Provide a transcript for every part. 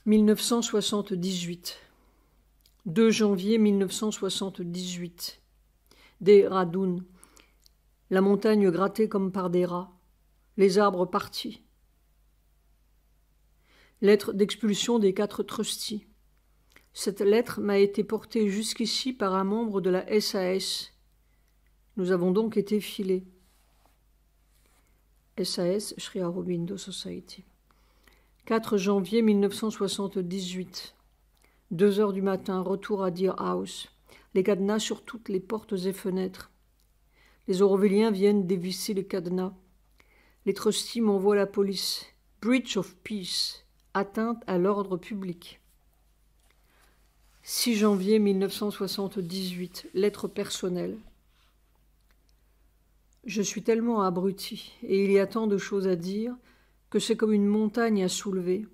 1978. 2 janvier 1978. Dehradun. La montagne grattée comme par des rats. Les arbres partis. Lettre d'expulsion des 4 trustees. Cette lettre m'a été portée jusqu'ici par un membre de la SAS. Nous avons donc été filés. SAS, Sri Aurobindo Society. 4 janvier 1978. 2 heures du matin, retour à Deer House. Les cadenas sur toutes les portes et fenêtres. Les Aurovilliens viennent dévisser les cadenas. Les trustees m'envoient la police. Breach of peace. Atteinte à l'ordre public. 6 janvier 1978. Lettre personnelle. Je suis tellement abruti, et il y a tant de choses à dire, que c'est comme une montagne à soulever.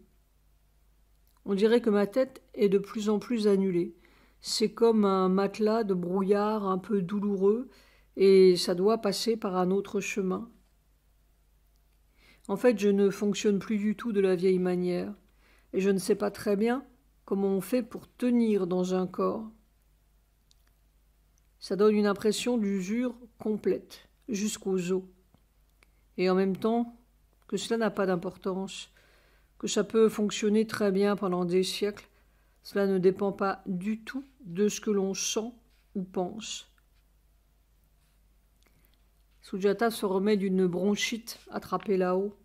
On dirait que ma tête est de plus en plus annulée. C'est comme un matelas de brouillard un peu douloureux, et ça doit passer par un autre chemin. En fait, je ne fonctionne plus du tout de la vieille manière, et je ne sais pas très bien comment on fait pour tenir dans un corps. Ça donne une impression d'usure complète, jusqu'aux os. Et en même temps, que cela n'a pas d'importance, que ça peut fonctionner très bien pendant des siècles, cela ne dépend pas du tout de ce que l'on sent ou pense. Sujata se remet d'une bronchite attrapée là-haut.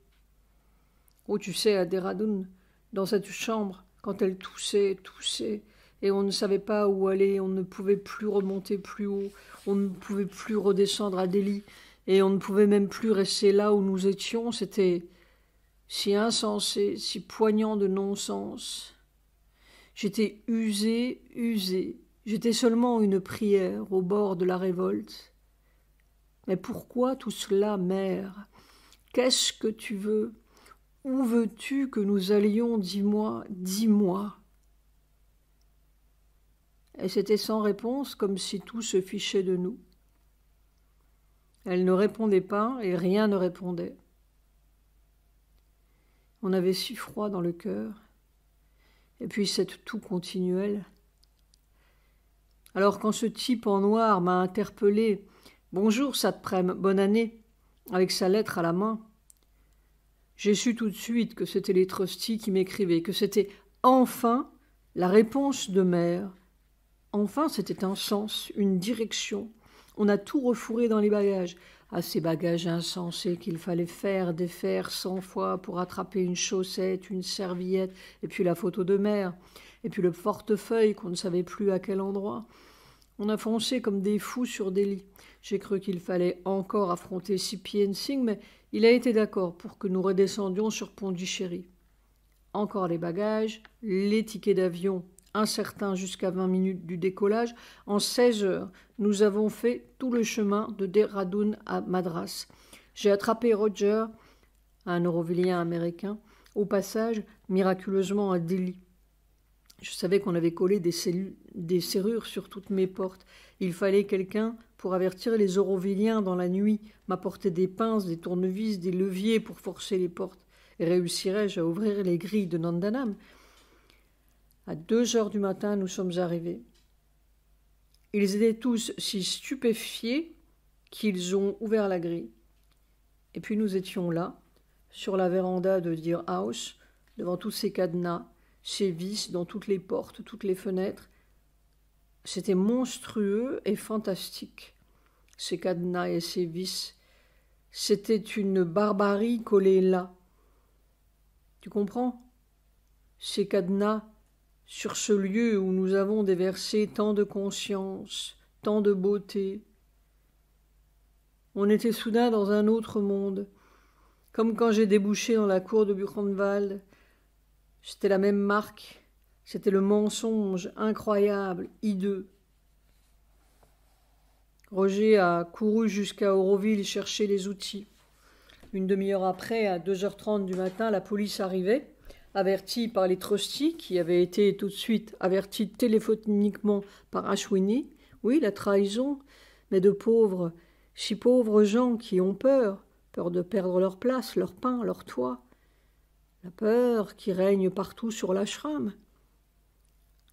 Oh, tu sais, à Dehradun, dans cette chambre, quand elle toussait, et on ne savait pas où aller, on ne pouvait plus remonter plus haut, on ne pouvait plus redescendre à Delhi, et on ne pouvait même plus rester là où nous étions, c'était si insensé, si poignant de non-sens. J'étais usée, j'étais seulement une prière au bord de la révolte. Mais pourquoi tout cela, mère? Qu'est-ce que tu veux? Où veux-tu que nous allions? Dis-moi, dis-moi. Et c'était sans réponse, comme si tout se fichait de nous. Elle ne répondait pas et rien ne répondait. On avait si froid dans le cœur. Et puis cette toux continuelle. Alors quand ce type en noir m'a interpellé, « Bonjour, Satprem, bonne année », avec sa lettre à la main, j'ai su tout de suite que c'était les trustees qui m'écrivaient, que c'était enfin la réponse de mère. Enfin, c'était un sens, une direction. On a tout refourré dans les bagages. Ah, ces bagages insensés qu'il fallait faire, défaire 100 fois pour attraper une chaussette, une serviette, et puis la photo de mère, et puis le portefeuille qu'on ne savait plus à quel endroit. On a foncé comme des fous sur des lits. J'ai cru qu'il fallait encore affronter CP Singh, mais il a été d'accord pour que nous redescendions sur Pondichéry. Encore les bagages, les tickets d'avion incertains jusqu'à 20 minutes du décollage. En 16 heures, nous avons fait tout le chemin de Dehradun à Madras. J'ai attrapé Roger, un Aurovillien américain, au passage, miraculeusement à Delhi. Je savais qu'on avait collé des serrures sur toutes mes portes. Il fallait quelqu'un pour avertir les Aurovilliens dans la nuit, m'apporter des pinces, des tournevis, des leviers pour forcer les portes. Et réussirais-je à ouvrir les grilles de Nandanam? À 2 heures du matin, nous sommes arrivés. Ils étaient tous si stupéfiés qu'ils ont ouvert la grille. Et puis nous étions là, sur la véranda de Deer House, devant tous ces cadenas, ces vis dans toutes les portes, toutes les fenêtres. C'était monstrueux et fantastique, ces cadenas et ces vis. C'était une barbarie collée là. Tu comprends? Ces cadenas sur ce lieu où nous avons déversé tant de conscience, tant de beauté. On était soudain dans un autre monde, comme quand j'ai débouché dans la cour de Buchenwald. C'était la même marque, c'était le mensonge incroyable, hideux. Roger a couru jusqu'à Auroville chercher les outils. Une demi-heure après, à 2h30 du matin, la police arrivait, avertie par les trustees, qui avaient été tout de suite avertis téléphoniquement par Ashwini. Oui, la trahison, mais de pauvres, si pauvres gens qui ont peur de perdre leur place, leur pain, leur toit. La peur qui règne partout sur l'ashram.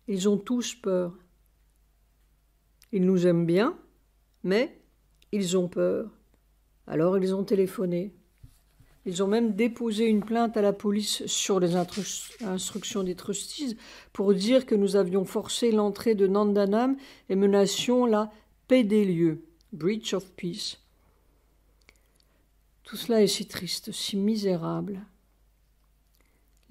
Ils ont tous peur. Ils nous aiment bien, mais ils ont peur. Alors ils ont téléphoné. Ils ont même déposé une plainte à la police sur les instructions des trustees pour dire que nous avions forcé l'entrée de Nandanam et menacions la paix des lieux, breach of peace. Tout cela est si triste, si misérable.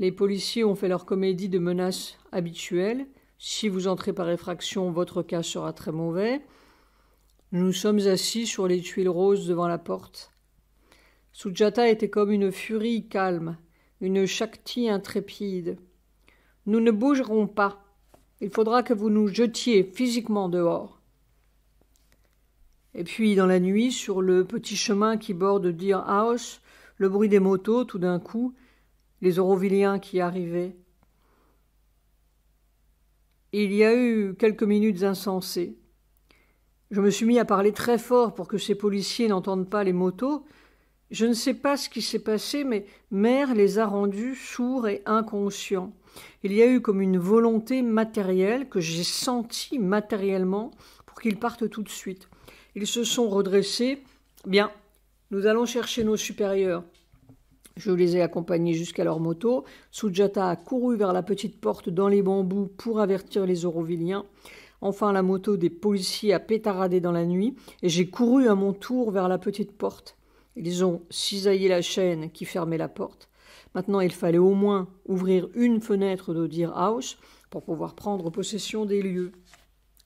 Les policiers ont fait leur comédie de menaces habituelles. Si vous entrez par effraction, votre cas sera très mauvais. Nous sommes assis sur les tuiles roses devant la porte. Sujata était comme une furie calme, une Shakti intrépide. Nous ne bougerons pas. Il faudra que vous nous jetiez physiquement dehors. Et puis, dans la nuit, sur le petit chemin qui borde Deer House, le bruit des motos, tout d'un coup, les Aurovilliens qui arrivaient. Il y a eu quelques minutes insensées. Je me suis mis à parler très fort pour que ces policiers n'entendent pas les motos. Je ne sais pas ce qui s'est passé, mais Mère les a rendus sourds et inconscients. Il y a eu comme une volonté matérielle que j'ai sentie matériellement pour qu'ils partent tout de suite. Ils se sont redressés. Bien, nous allons chercher nos supérieurs. Je les ai accompagnés jusqu'à leur moto. Sujata a couru vers la petite porte dans les bambous pour avertir les Aurovilliens. Enfin, la moto des policiers a pétaradé dans la nuit et j'ai couru à mon tour vers la petite porte. Ils ont cisaillé la chaîne qui fermait la porte. Maintenant, il fallait au moins ouvrir une fenêtre de Deer House pour pouvoir prendre possession des lieux.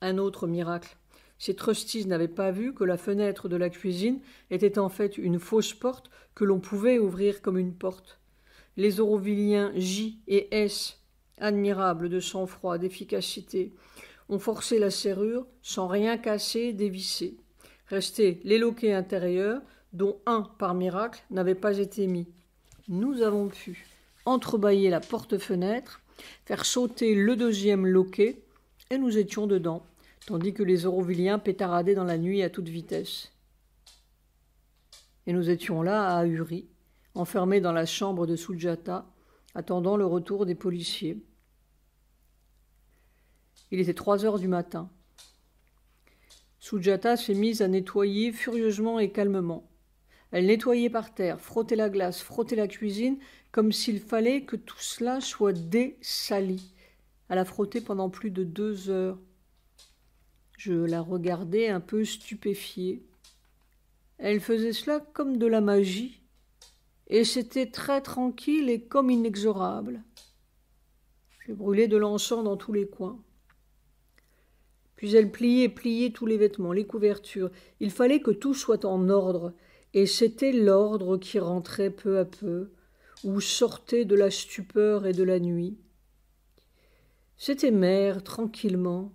Un autre miracle. Ces trustees n'avaient pas vu que la fenêtre de la cuisine était en fait une fausse porte que l'on pouvait ouvrir comme une porte. Les Aurovilliens J et S, admirables de sang-froid, d'efficacité, ont forcé la serrure sans rien casser, dévisser. Restait les loquets intérieurs, dont un, par miracle, n'avait pas été mis. Nous avons pu entrebâiller la porte-fenêtre, faire sauter le deuxième loquet, et nous étions dedans, tandis que les Aurovilliens pétaradaient dans la nuit à toute vitesse. Et nous étions là, ahuris, enfermés dans la chambre de Sujata, attendant le retour des policiers. Il était 3 heures du matin. Sujata s'est mise à nettoyer furieusement et calmement. Elle nettoyait par terre, frottait la glace, frottait la cuisine, comme s'il fallait que tout cela soit dessali. Elle a frotté pendant plus de 2 heures. Je la regardais un peu stupéfiée. Elle faisait cela comme de la magie, et c'était très tranquille et comme inexorable. J'ai brûlé de l'encens dans tous les coins. Puis elle pliait tous les vêtements, les couvertures. Il fallait que tout soit en ordre, et c'était l'ordre qui rentrait peu à peu, ou sortait de la stupeur et de la nuit. C'était Mère, tranquillement.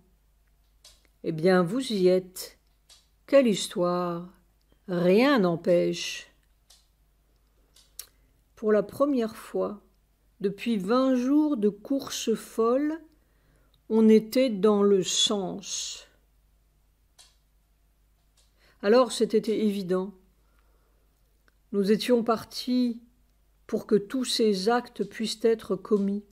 Eh bien, vous y êtes. Quelle histoire! Rien n'empêche. Pour la première fois, depuis 20 jours de course folle, on était dans le sens. Alors c'était évident. Nous étions partis pour que tous ces actes puissent être commis.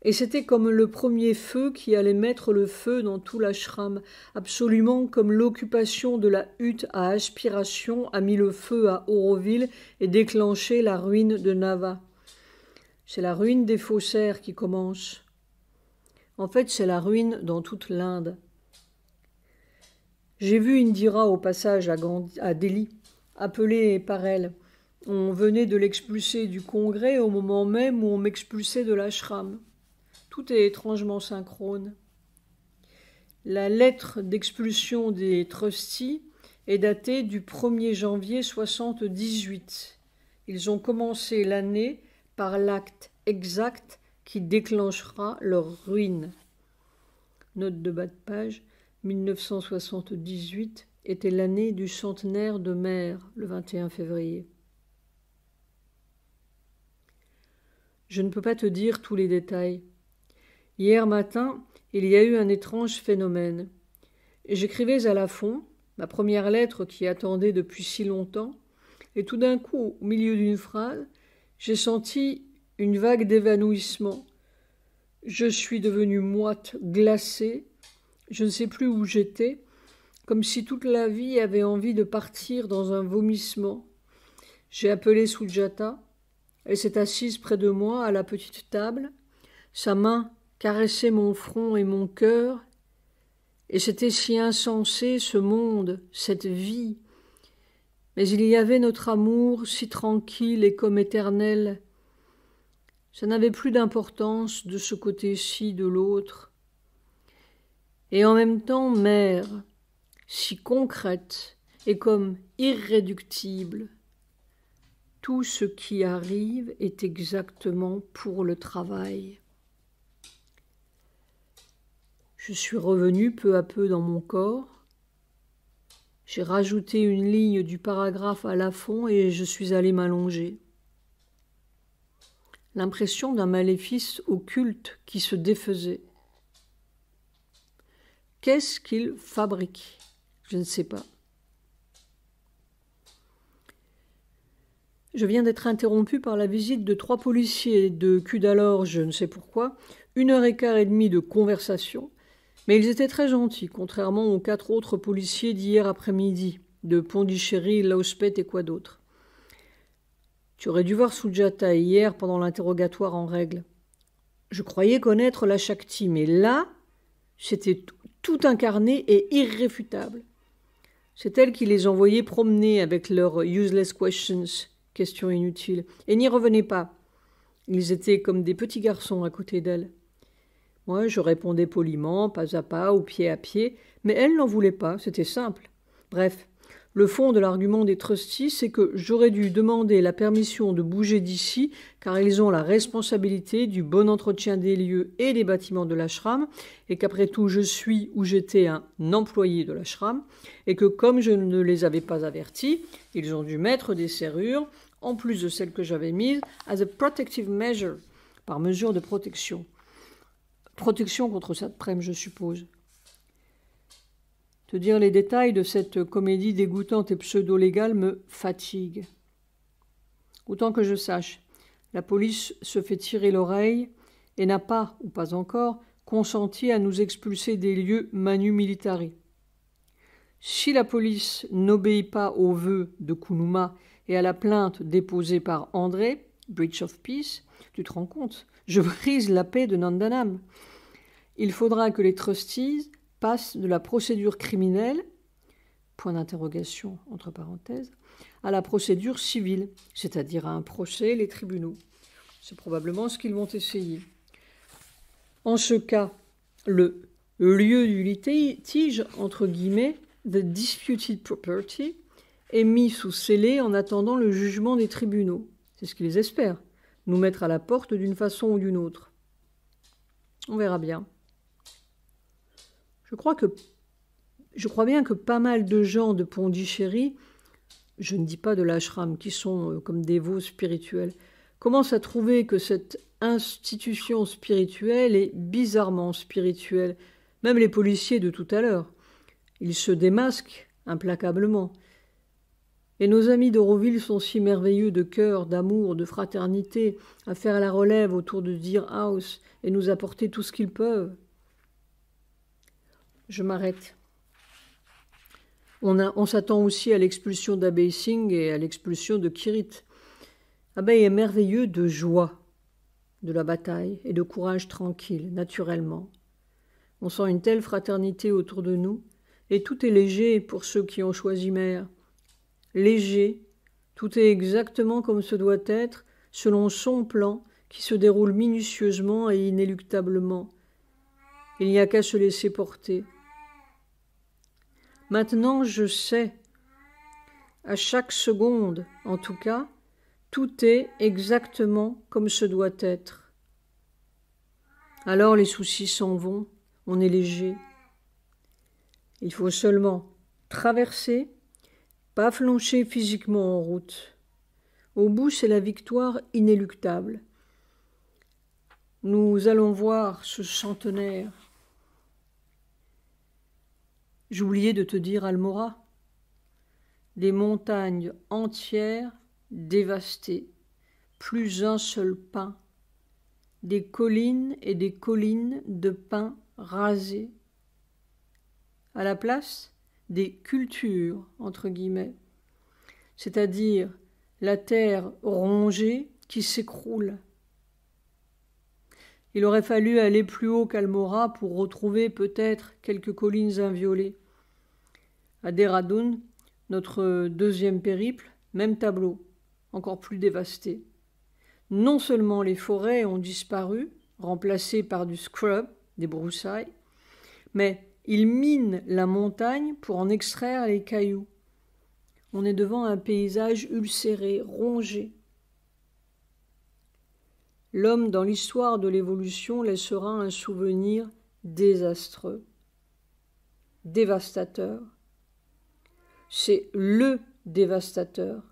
Et c'était comme le premier feu qui allait mettre le feu dans tout l'ashram, absolument comme l'occupation de la hutte à aspiration a mis le feu à Auroville et déclenché la ruine de Nava. C'est la ruine des faussaires qui commence. En fait, c'est la ruine dans toute l'Inde. J'ai vu Indira au passage à Delhi, appelée par elle. On venait de l'expulser du congrès au moment même où on m'expulsait de l'ashram. Tout est étrangement synchrone. La lettre d'expulsion des trustees est datée du 1er janvier 78. Ils ont commencé l'année par l'acte exact qui déclenchera leur ruine. Note de bas de page, 1978 était l'année du centenaire de Mère, le 21 février. Je ne peux pas te dire tous les détails. Hier matin, il y a eu un étrange phénomène. J'écrivais à Lafond, ma première lettre qui attendait depuis si longtemps, et tout d'un coup, au milieu d'une phrase, J'ai senti une vague d'évanouissement. Je suis devenue moite, glacée. Je ne sais plus où j'étais, comme si toute la vie avait envie de partir dans un vomissement. J'ai appelé Sujata. Elle s'est assise près de moi à la petite table. Sa main caressait mon front et mon cœur. Et c'était si insensé, ce monde, cette vie. Mais il y avait notre amour si tranquille et comme éternel. Ça n'avait plus d'importance de ce côté-ci, de l'autre. Et en même temps, mère, si concrète et comme irréductible. Tout ce qui arrive est exactement pour le travail. Je suis revenue peu à peu dans mon corps. J'ai rajouté une ligne du paragraphe à l'afond et je suis allée m'allonger. L'impression d'un maléfice occulte qui se défaisait. Qu'est-ce qu'il fabrique? Je ne sais pas. Je viens d'être interrompue par la visite de 3 policiers de Cuddalore, je ne sais pourquoi, 1h15 de conversation, mais ils étaient très gentils, contrairement aux 4 autres policiers d'hier après-midi, de Pondichéry, Lauspet et quoi d'autre. Tu aurais dû voir Sujata hier pendant l'interrogatoire en règle. Je croyais connaître la Shakti, mais là, c'était tout incarné et irréfutable. C'est elle qui les envoyait promener avec leurs useless questions, questions inutiles, et n'y revenaient pas. Ils étaient comme des petits garçons à côté d'elle. Moi, je répondais poliment, pas à pas ou pied à pied, mais elle n'en voulait pas, c'était simple. Bref, le fond de l'argument des trustees, c'est que j'aurais dû demander la permission de bouger d'ici, car ils ont la responsabilité du bon entretien des lieux et des bâtiments de l'ashram, et qu'après tout, je suis ou j'étais un employé de l'ashram, et que comme je ne les avais pas avertis, ils ont dû mettre des serrures, en plus de celles que j'avais mises, as a protective measure, par mesure de protection. Protection contre cette prime, je suppose. Te dire les détails de cette comédie dégoûtante et pseudo-légale me fatigue. Autant que je sache, la police se fait tirer l'oreille et n'a pas, ou pas encore, consenti à nous expulser des lieux manu militari. Si la police n'obéit pas aux vœux de Kunuma et à la plainte déposée par André, Breach of Peace, tu te rends compte, je brise la paix de Nandanam. Il faudra que les trustees passent de la procédure criminelle, point d'interrogation entre parenthèses, à la procédure civile, c'est-à-dire à un procès, les tribunaux. C'est probablement ce qu'ils vont essayer. En ce cas, le lieu du litige, entre guillemets, the disputed property, est mis sous scellé en attendant le jugement des tribunaux. C'est ce qu'ils espèrent, nous mettre à la porte d'une façon ou d'une autre. On verra bien. Je crois bien que pas mal de gens de Pondichéry, je ne dis pas de l'ashram, qui sont comme des veaux spirituels, commencent à trouver que cette institution spirituelle est bizarrement spirituelle. Même les policiers de tout à l'heure. Ils se démasquent implacablement. Et nos amis d'Auroville sont si merveilleux de cœur, d'amour, de fraternité, à faire la relève autour de Deer House et nous apporter tout ce qu'ils peuvent. Je m'arrête. On s'attend aussi à l'expulsion d'Abhay Singh et à l'expulsion de Kirit. Abhay est merveilleux de joie de la bataille et de courage tranquille, naturellement. On sent une telle fraternité autour de nous, et tout est léger pour ceux qui ont choisi mère. Léger, tout est exactement comme ce doit être, selon son plan, qui se déroule minutieusement et inéluctablement. Il n'y a qu'à se laisser porter. Maintenant, je sais, à chaque seconde, en tout cas, tout est exactement comme ce doit être. Alors les soucis s'en vont, on est léger. Il faut seulement traverser, pas flancher physiquement en route. Au bout, c'est la victoire inéluctable. Nous allons voir ce centenaire. J'oubliais de te dire, Almora, des montagnes entières dévastées plus un seul pin, des collines et des collines de pins rasés. À la place, des cultures, entre guillemets, c'est-à-dire la terre rongée qui s'écroule. Il aurait fallu aller plus haut qu'Almora pour retrouver peut-être quelques collines inviolées. À Dehradun, notre deuxième périple, même tableau, encore plus dévasté. Non seulement les forêts ont disparu, remplacées par du scrub, des broussailles, mais ils minent la montagne pour en extraire les cailloux. On est devant un paysage ulcéré, rongé. L'homme, dans l'histoire de l'évolution, laissera un souvenir désastreux, dévastateur. C'est le dévastateur.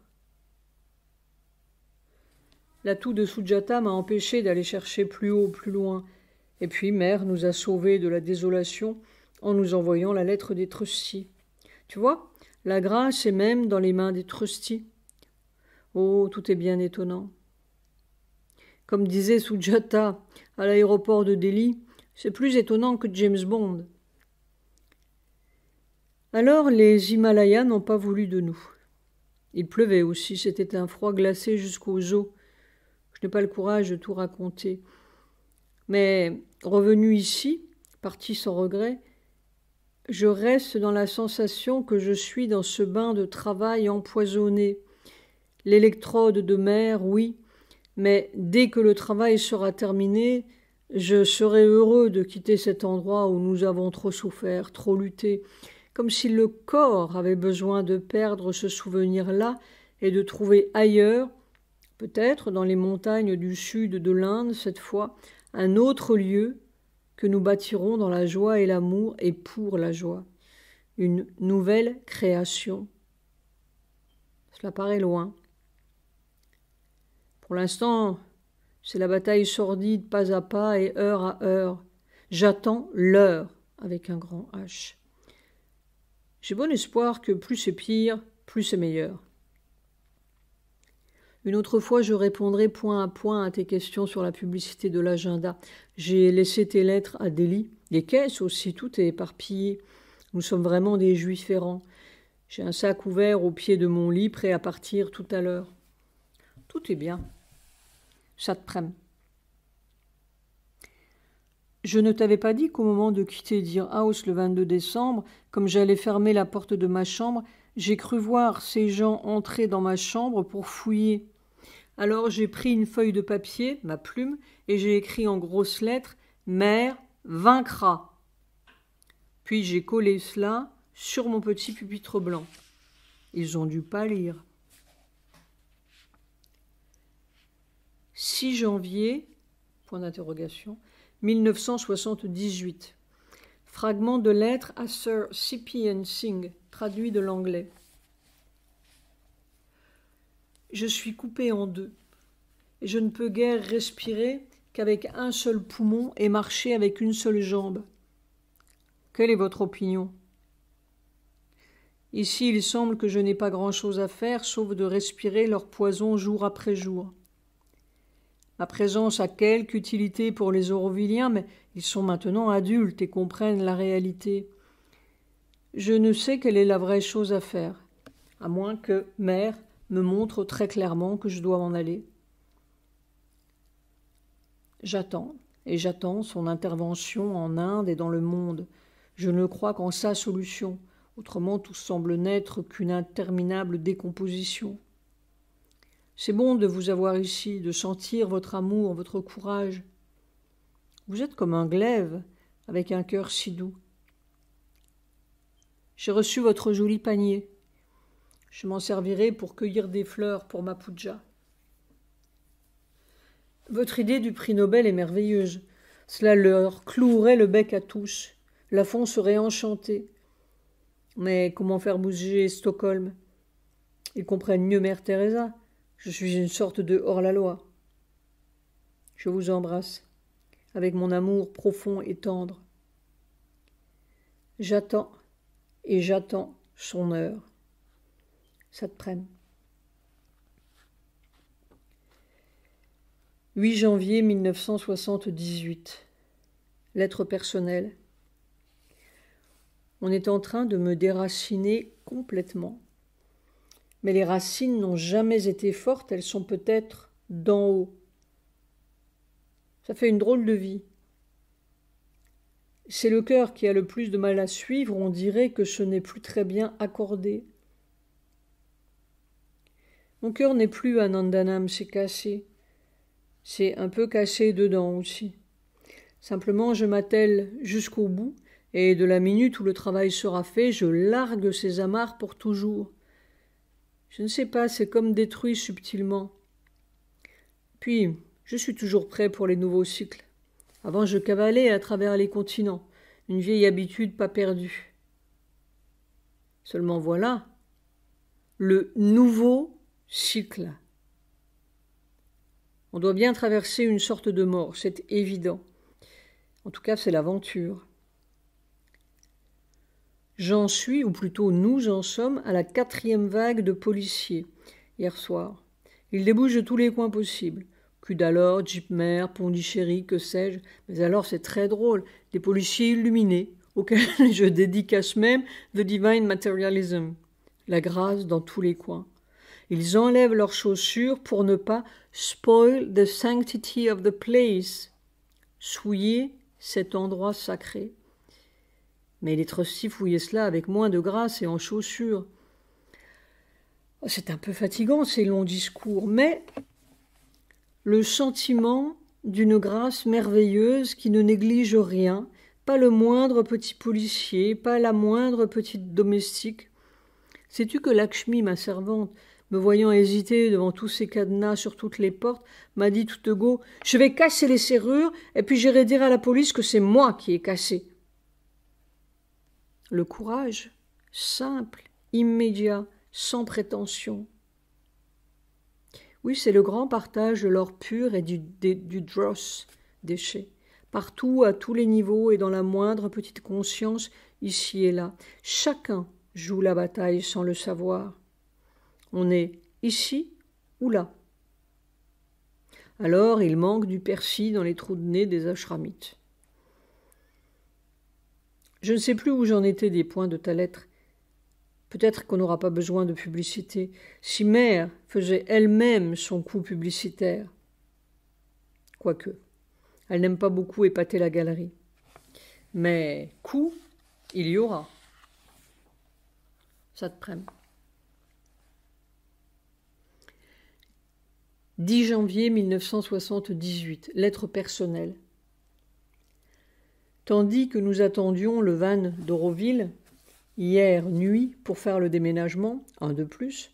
L'atout de Sujata m'a empêché d'aller chercher plus haut, plus loin. Et puis Mère nous a sauvés de la désolation en nous envoyant la lettre des Trusty. Tu vois, la grâce est même dans les mains des Trusty. Oh, tout est bien étonnant. Comme disait Sujata à l'aéroport de Delhi, c'est plus étonnant que James Bond. Alors les Himalayas n'ont pas voulu de nous. Il pleuvait aussi, c'était un froid glacé jusqu'aux os. Je n'ai pas le courage de tout raconter. Mais revenu ici, parti sans regret, je reste dans la sensation que je suis dans ce bain de travail empoisonné. L'électrode de mer, oui, mais dès que le travail sera terminé, je serai heureux de quitter cet endroit où nous avons trop souffert, trop lutté, comme si le corps avait besoin de perdre ce souvenir-là et de trouver ailleurs, peut-être dans les montagnes du sud de l'Inde cette fois, un autre lieu que nous bâtirons dans la joie et l'amour et pour la joie. Une nouvelle création. Cela paraît loin. Pour l'instant, c'est la bataille sordide pas à pas et heure à heure. J'attends l'heure avec un grand H. J'ai bon espoir que plus c'est pire, plus c'est meilleur. Une autre fois, je répondrai point à point à tes questions sur la publicité de l'agenda. J'ai laissé tes lettres à Delhi. Les caisses aussi, tout est éparpillé. Nous sommes vraiment des juifs errants. J'ai un sac ouvert au pied de mon lit, prêt à partir tout à l'heure. Tout est bien. Ça te prenne. Je ne t'avais pas dit qu'au moment de quitter Deer House le 22 décembre, comme j'allais fermer la porte de ma chambre, j'ai cru voir ces gens entrer dans ma chambre pour fouiller. Alors j'ai pris une feuille de papier, ma plume, et j'ai écrit en grosses lettres « Mère vaincra ». Puis j'ai collé cela sur mon petit pupitre blanc. Ils ont dû pas lire. 6 janvier, point d'interrogation, 1978. Fragment de lettre à Sir C.P.N. Singh, traduit de l'anglais. Je suis coupé en deux, et je ne peux guère respirer qu'avec un seul poumon et marcher avec une seule jambe. Quelle est votre opinion? Ici, il semble que je n'ai pas grand-chose à faire, sauf de respirer leur poison jour après jour. Ma présence a quelque utilité pour les Aurovilliens, mais ils sont maintenant adultes et comprennent la réalité. Je ne sais quelle est la vraie chose à faire, à moins que Mère me montre très clairement que je dois m'en aller. J'attends, et j'attends son intervention en Inde et dans le monde. Je ne crois qu'en sa solution, autrement tout semble n'être qu'une interminable décomposition. C'est bon de vous avoir ici, de sentir votre amour, votre courage. Vous êtes comme un glaive, avec un cœur si doux. J'ai reçu votre joli panier. Je m'en servirai pour cueillir des fleurs pour ma puja. Votre idée du prix Nobel est merveilleuse. Cela leur clouerait le bec à tous. Lafont serait enchanté. Mais comment faire bouger Stockholm? Ils comprennent mieux Mère Teresa. Je suis une sorte de hors-la-loi. Je vous embrasse, avec mon amour profond et tendre. J'attends, et j'attends son heure. Ça te prenne. 8 janvier 1978. Lettre personnelle. On est en train de me déraciner complètement. Mais les racines n'ont jamais été fortes, elles sont peut-être d'en haut. Ça fait une drôle de vie. C'est le cœur qui a le plus de mal à suivre, on dirait que ce n'est plus très bien accordé. Mon cœur n'est plus à Nandanam, c'est cassé. C'est un peu cassé dedans aussi. Simplement, je m'attelle jusqu'au bout, et de la minute où le travail sera fait, je largue ces amarres pour toujours. Je ne sais pas, c'est comme détruit subtilement. Puis, je suis toujours prêt pour les nouveaux cycles. Avant, je cavalais à travers les continents, une vieille habitude pas perdue. Seulement voilà, le nouveau cycle. On doit bien traverser une sorte de mort, c'est évident. En tout cas, c'est l'aventure. J'en suis, ou plutôt nous en sommes, à la 4e vague de policiers, hier soir. Ils débouchent de tous les coins possibles. Cuddalore, Jeepmere, Pondichéry, que sais-je. Mais alors c'est très drôle, des policiers illuminés, auxquels je dédicace même The Divine Materialism, la grâce dans tous les coins. Ils enlèvent leurs chaussures pour ne pas spoil the sanctity of the place, souiller cet endroit sacré. Mais les trustees fouillaient cela avec moins de grâce et en chaussures. C'est un peu fatigant ces longs discours, mais le sentiment d'une grâce merveilleuse qui ne néglige rien, pas le moindre petit policier, pas la moindre petite domestique. Sais-tu que Lakshmi, ma servante, me voyant hésiter devant tous ces cadenas sur toutes les portes, m'a dit tout de go « Je vais casser les serrures et puis j'irai dire à la police que c'est moi qui ai cassé. » Le courage, simple, immédiat, sans prétention. Oui, c'est le grand partage de l'or pur et du dross, déchet, partout, à tous les niveaux et dans la moindre petite conscience, ici et là. Chacun joue la bataille sans le savoir. On est ici ou là. Alors il manque du persil dans les trous de nez des ashramites. Je ne sais plus où j'en étais des points de ta lettre. Peut-être qu'on n'aura pas besoin de publicité. Si Mère faisait elle-même son coup publicitaire. Quoique, elle n'aime pas beaucoup épater la galerie. Mais coup, il y aura. Ça te prenne. 10 janvier 1978. Lettre personnelle. Tandis que nous attendions le van d'Auroville, hier nuit, pour faire le déménagement, un de plus,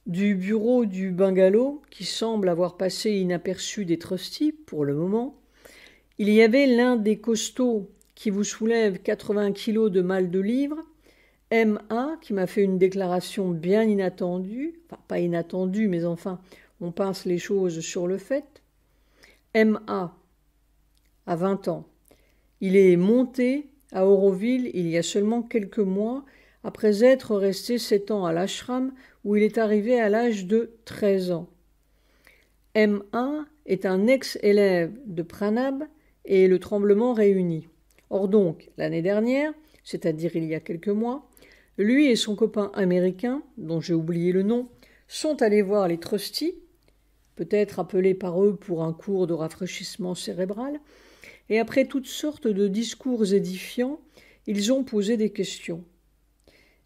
du bureau du bungalow, qui semble avoir passé inaperçu des trustees pour le moment, il y avait l'un des costauds qui vous soulève 80 kilos de mal de livres, M.A., qui m'a fait une déclaration bien inattendue, enfin pas inattendue, mais enfin, on pince les choses sur le fait. M.A. a 20 ans. Il est monté à Auroville il y a seulement quelques mois, après être resté 7 ans à l'ashram, où il est arrivé à l'âge de 13 ans. M.A. est un ex-élève de Pranab et le tremblement réuni. Or donc, l'année dernière, c'est-à-dire il y a quelques mois, lui et son copain américain, dont j'ai oublié le nom, sont allés voir les trustees, peut-être appelés par eux pour un cours de rafraîchissement cérébral, et après toutes sortes de discours édifiants, ils ont posé des questions.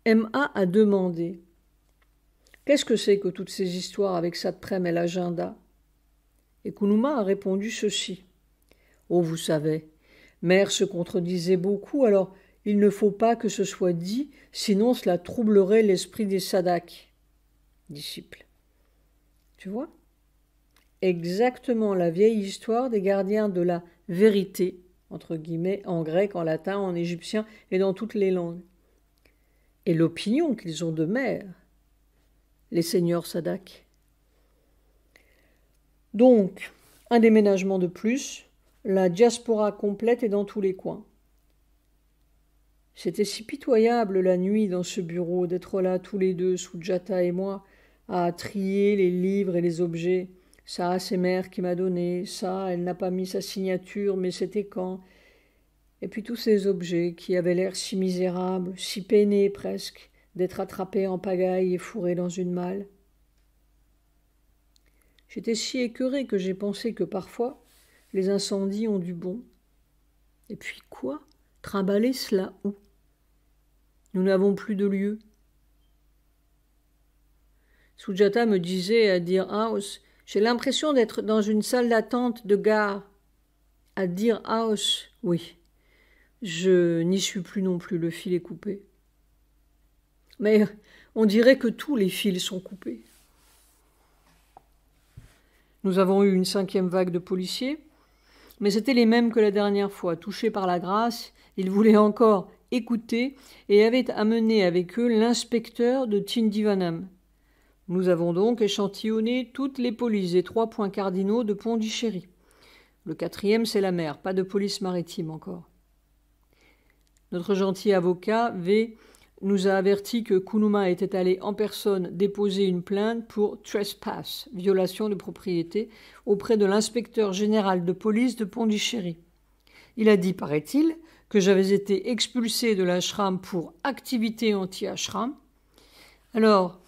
M.A. a demandé « Qu'est-ce que c'est que toutes ces histoires avec Satprem et l'agenda ?» Et Kunuma a répondu ceci. « Oh, vous savez, Mère se contredisait beaucoup, alors il ne faut pas que ce soit dit, sinon cela troublerait l'esprit des sadaks, disciples. » Tu vois ? Exactement la vieille histoire des gardiens de la vérité, entre guillemets, en grec, en latin, en égyptien et dans toutes les langues. Et l'opinion qu'ils ont de Mère, les seigneurs sadaks. Donc, un déménagement de plus, la diaspora complète est dans tous les coins. C'était si pitoyable la nuit dans ce bureau, d'être là tous les deux, Sujata et moi, à trier les livres et les objets. Ça, c'est mère qui m'a donné. Ça, elle n'a pas mis sa signature, mais c'était quand? Et puis tous ces objets qui avaient l'air si misérables, si peinés presque, d'être attrapés en pagaille et fourrés dans une malle. J'étais si écœurée que j'ai pensé que parfois, les incendies ont du bon. Et puis quoi? Trimballer cela où? Nous n'avons plus de lieu. Sujata me disait à Deer House, j'ai l'impression d'être dans une salle d'attente de gare. À Deer House, oui. Je n'y suis plus non plus, le fil est coupé. Mais on dirait que tous les fils sont coupés. Nous avons eu une 5e vague de policiers, mais c'étaient les mêmes que la dernière fois. Touchés par la grâce, ils voulaient encore écouter et avaient amené avec eux l'inspecteur de Tindivanam. Nous avons donc échantillonné toutes les polices des 3 points cardinaux de Pondichéry. Le 4e, c'est la mer, pas de police maritime encore. Notre gentil avocat, V, nous a averti que Kunuma était allé en personne déposer une plainte pour trespass, violation de propriété, auprès de l'inspecteur général de police de Pondichéry. Il a dit, paraît-il, que j'avais été expulsé de l'ashram pour activité anti-ashram. Alors,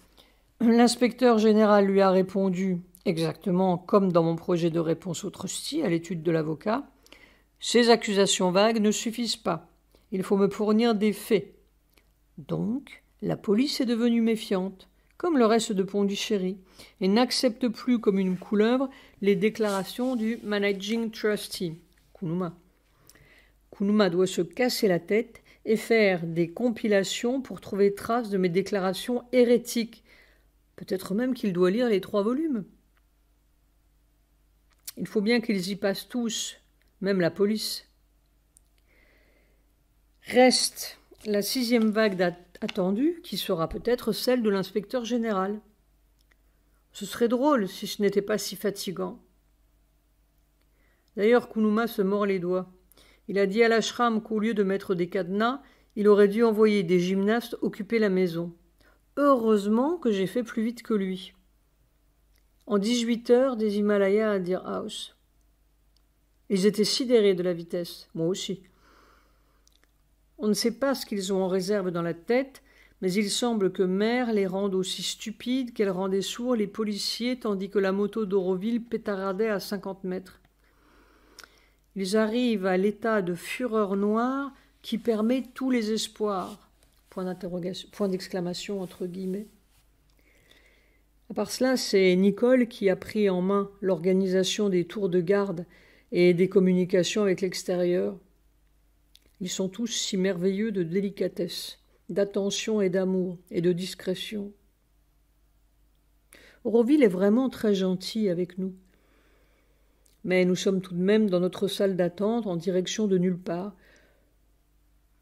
l'inspecteur général lui a répondu, exactement comme dans mon projet de réponse au trustee à l'étude de l'avocat, « Ces accusations vagues ne suffisent pas. Il faut me fournir des faits. » Donc, la police est devenue méfiante, comme le reste de Pondichéry, et n'accepte plus comme une couleuvre les déclarations du managing trustee, Kunuma. Kunuma doit se casser la tête et faire des compilations pour trouver trace de mes déclarations hérétiques. Peut-être même qu'il doit lire les 3 volumes. Il faut bien qu'ils y passent tous, même la police. Reste la 6e vague attendue, qui sera peut-être celle de l'inspecteur général. Ce serait drôle si ce n'était pas si fatigant. D'ailleurs, Kunuma se mord les doigts. Il a dit à l'ashram qu'au lieu de mettre des cadenas, il aurait dû envoyer des gymnastes occuper la maison. Heureusement que j'ai fait plus vite que lui. En 18 heures des Himalayas à Deer House. Ils étaient sidérés de la vitesse, moi aussi. On ne sait pas ce qu'ils ont en réserve dans la tête, mais il semble que Mère les rende aussi stupides qu'elle rendait sourds les policiers tandis que la moto d'Auroville pétaradait à 50 mètres. Ils arrivent à l'état de fureur noire qui permet tous les espoirs. Point d'exclamation entre guillemets. À part cela, c'est Nicole qui a pris en main l'organisation des tours de garde et des communications avec l'extérieur. Ils sont tous si merveilleux de délicatesse, d'attention et d'amour et de discrétion. Auroville est vraiment très gentil avec nous. Mais nous sommes tout de même dans notre salle d'attente en direction de nulle part.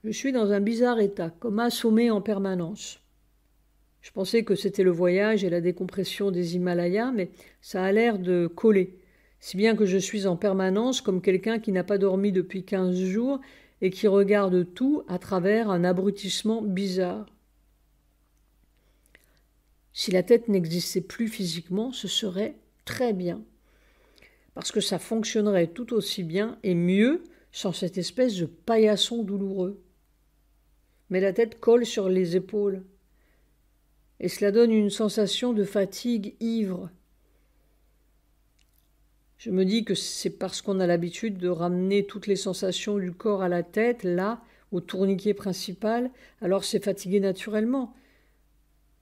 Je suis dans un bizarre état, comme assommé en permanence. Je pensais que c'était le voyage et la décompression des Himalayas, mais ça a l'air de coller, si bien que je suis en permanence comme quelqu'un qui n'a pas dormi depuis 15 jours et qui regarde tout à travers un abrutissement bizarre. Si la tête n'existait plus physiquement, ce serait très bien, parce que ça fonctionnerait tout aussi bien et mieux sans cette espèce de paillasson douloureux. Mais la tête colle sur les épaules, et cela donne une sensation de fatigue ivre. Je me dis que c'est parce qu'on a l'habitude de ramener toutes les sensations du corps à la tête, là, au tourniquet principal, alors c'est fatigué naturellement.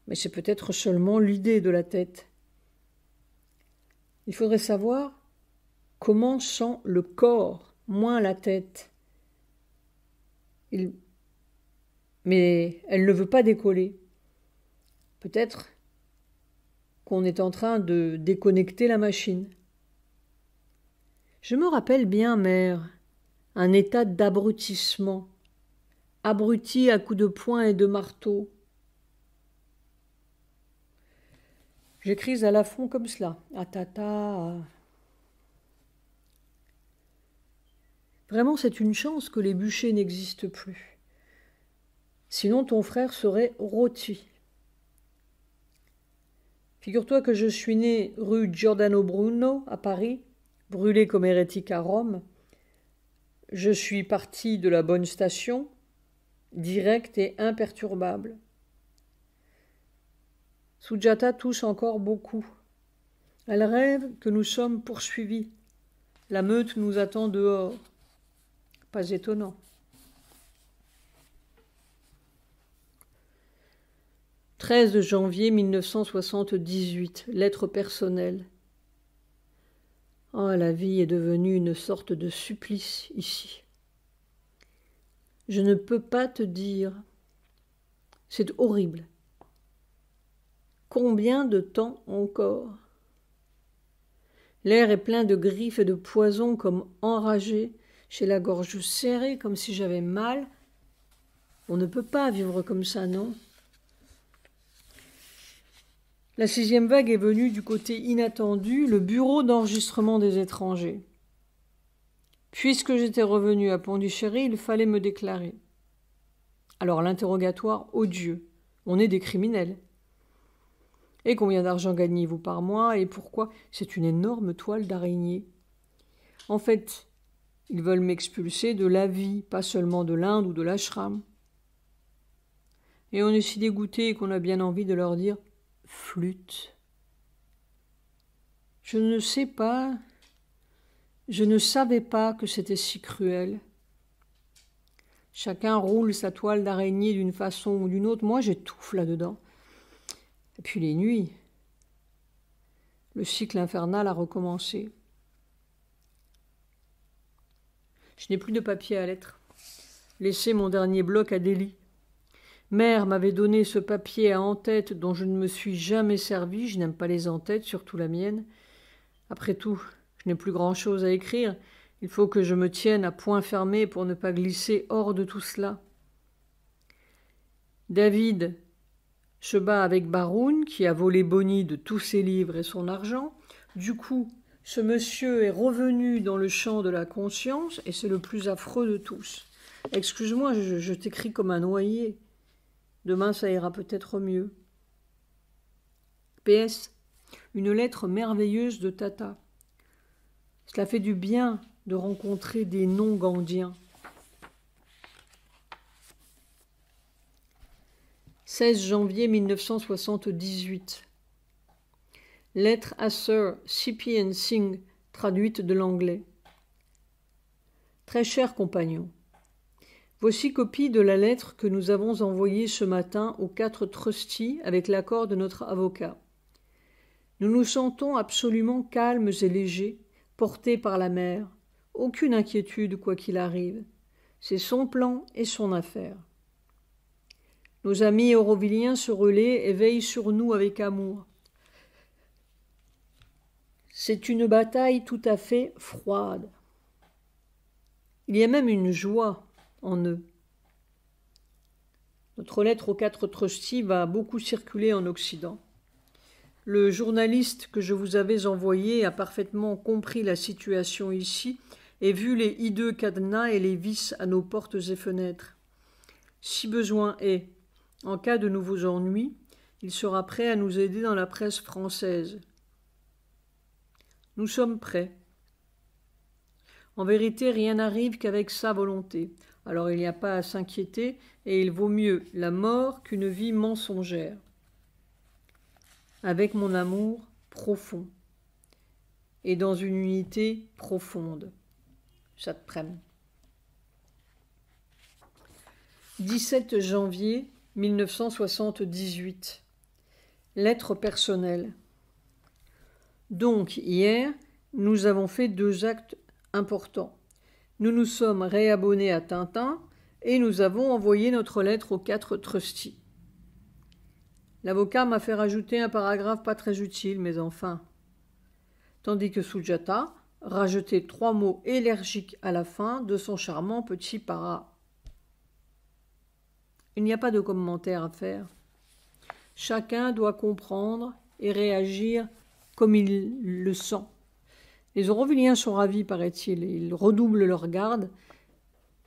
Mais c'est peut-être seulement l'idée de la tête. Il faudrait savoir comment sent le corps, moins la tête. Mais elle ne veut pas décoller. Peut-être qu'on est en train de déconnecter la machine. Je me rappelle bien, Mère, un état d'abrutissement, abruti à coups de poing et de marteau. J'écris à la fond comme cela, à tata. Vraiment, c'est une chance que les bûchers n'existent plus. Sinon, ton frère serait rôti. Figure-toi que je suis né rue Giordano Bruno, à Paris, brûlé comme hérétique à Rome. Je suis parti de la bonne station, direct et imperturbable. Sujata tousse encore beaucoup. Elle rêve que nous sommes poursuivis. La meute nous attend dehors. Pas étonnant. 13 janvier 1978, lettre personnelle. Oh, la vie est devenue une sorte de supplice ici. Je ne peux pas te dire. C'est horrible. Combien de temps encore? L'air est plein de griffes et de poisons comme enragé, j'ai la gorge serrée comme si j'avais mal. On ne peut pas vivre comme ça, non? La 6e vague est venue du côté inattendu, le bureau d'enregistrement des étrangers. Puisque j'étais revenu à Pondichéry, il fallait me déclarer. Alors l'interrogatoire odieux. On est des criminels. Et combien d'argent gagnez-vous par mois et pourquoi? C'est une énorme toile d'araignée. En fait, ils veulent m'expulser de la vie, pas seulement de l'Inde ou de l'ashram. Et on est si dégoûté qu'on a bien envie de leur dire « flûte ». Je ne sais pas, je ne savais pas que c'était si cruel. Chacun roule sa toile d'araignée d'une façon ou d'une autre. Moi, j'étouffe là-dedans. Et puis les nuits. Le cycle infernal a recommencé. Je n'ai plus de papier à lettres. Laissé mon dernier bloc à Delhi. Mère m'avait donné ce papier à en-tête dont je ne me suis jamais servi. Je n'aime pas les en-têtes, surtout la mienne. Après tout, je n'ai plus grand-chose à écrire. Il faut que je me tienne à point fermé pour ne pas glisser hors de tout cela. David se bat avec Baroun, qui a volé Bonnie de tous ses livres et son argent. Du coup, ce monsieur est revenu dans le champ de la conscience, et c'est le plus affreux de tous. Excuse-moi, je t'écris comme un noyé. Demain, ça ira peut-être mieux. PS, une lettre merveilleuse de Tata. Cela fait du bien de rencontrer des non-gandiens. 16 janvier 1978. Lettre à Sir C.P. Singh, traduite de l'anglais. Très cher compagnon, voici copie de la lettre que nous avons envoyée ce matin aux 4 trustees avec l'accord de notre avocat. Nous nous sentons absolument calmes et légers, portés par la mer. Aucune inquiétude quoi qu'il arrive. C'est son plan et son affaire. Nos amis auroviliens se relaient et veillent sur nous avec amour. C'est une bataille tout à fait froide. Il y a même une joie en eux. Notre lettre aux 4 trustees va beaucoup circuler en Occident. Le journaliste que je vous avais envoyé a parfaitement compris la situation ici et vu les hideux cadenas et les vis à nos portes et fenêtres. Si besoin est, en cas de nouveaux ennuis, il sera prêt à nous aider dans la presse française. Nous sommes prêts. En vérité, rien n'arrive qu'avec sa volonté. Alors il n'y a pas à s'inquiéter et il vaut mieux la mort qu'une vie mensongère. Avec mon amour profond et dans une unité profonde. Satprem. 17 janvier 1978. Lettre personnelle. Donc, hier, nous avons fait 2 actes importants. Nous nous sommes réabonnés à Tintin et nous avons envoyé notre lettre aux 4 trustees. L'avocat m'a fait rajouter un paragraphe pas très utile, mais enfin. Tandis que Sujata rajoutait 3 mots énergiques à la fin de son charmant petit para. Il n'y a pas de commentaire à faire. Chacun doit comprendre et réagir comme il le sent. Les Auroviliens sont ravis, paraît-il, et ils redoublent leur garde.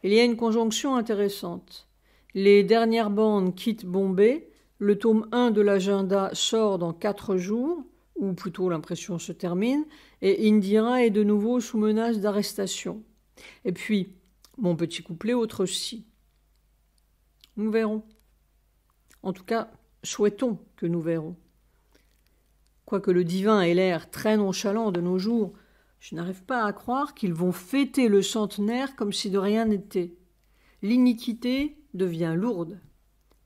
Il y a une conjonction intéressante. Les dernières bandes quittent Bombay, Le tome 1 de l'agenda sort dans 4 jours, ou plutôt l'impression se termine, et Indira est de nouveau sous menace d'arrestation. Et puis, mon petit couplet autre aussi. Nous verrons. En tout cas, souhaitons que nous verrons. Quoique le divin ait l'air très nonchalant de nos jours, je n'arrive pas à croire qu'ils vont fêter le centenaire comme si de rien n'était. L'iniquité devient lourde,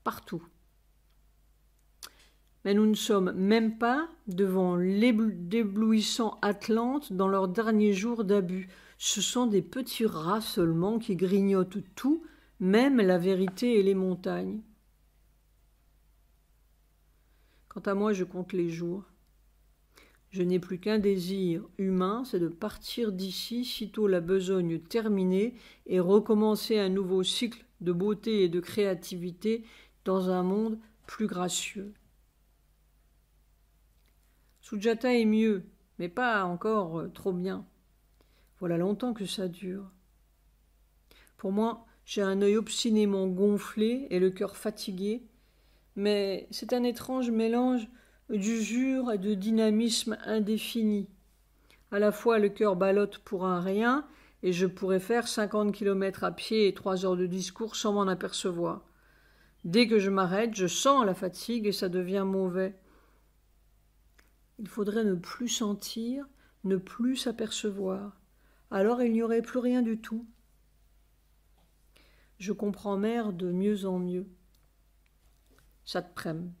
partout. Mais nous ne sommes même pas devant l'éblouissant Atlante dans leurs derniers jours d'abus. Ce sont des petits rats seulement qui grignotent tout, même la vérité et les montagnes. Quant à moi, je compte les jours. Je n'ai plus qu'un désir humain, c'est de partir d'ici sitôt la besogne terminée et recommencer un nouveau cycle de beauté et de créativité dans un monde plus gracieux. Sujata est mieux, mais pas encore trop bien. Voilà longtemps que ça dure. Pour moi, j'ai un œil obstinément gonflé et le cœur fatigué, mais c'est un étrange mélange d'usure et de dynamisme indéfini. À la fois le cœur ballotte pour un rien, et je pourrais faire 50 kilomètres à pied et 3 heures de discours sans m'en apercevoir. Dès que je m'arrête, je sens la fatigue et ça devient mauvais. Il faudrait ne plus sentir, ne plus s'apercevoir. Alors il n'y aurait plus rien du tout. Je comprends mère de mieux en mieux. Satprem.